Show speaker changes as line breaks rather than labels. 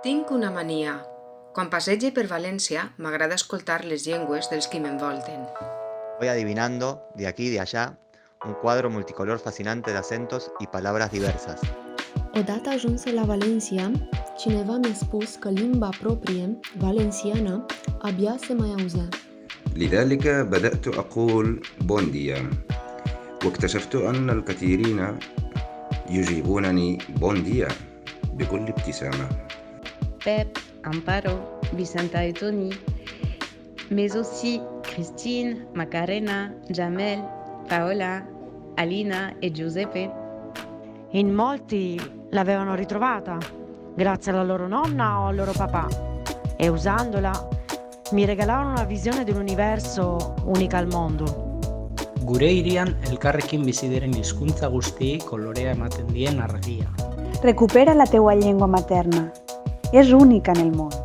Tinc una mania. Quan passege per València, m'agrada escoltar les llengües dels qui m'envolten.
Voy adivinando, de aquí y de allá, un cuadro multicolor fascinante de acentos y palabras diversas.
Odată ajunsă la Valencia, cineva mi-a spus că limba proprie, valenciană, abia se mai auzea.
لذلك بدأت أقول بونديا واكتشفت أن الكثيرين يجيبونني بونديا بكل ابتسامة.
Pep, Amparo, Vicenta et Tony, mais aussi Christine, Macarena, Jamel, Paola, Alina e Giuseppe.
In molti l'avevano ritrovata, grazie alla loro nonna o al loro papà, e usandola mi regalavano una visione di un universo unica al mondo.
Gure hirian elkarrekin bizi diren hizkuntza guztiei kolorea ematen dien argia.
Recupera la teua llengua materna. És única en el món.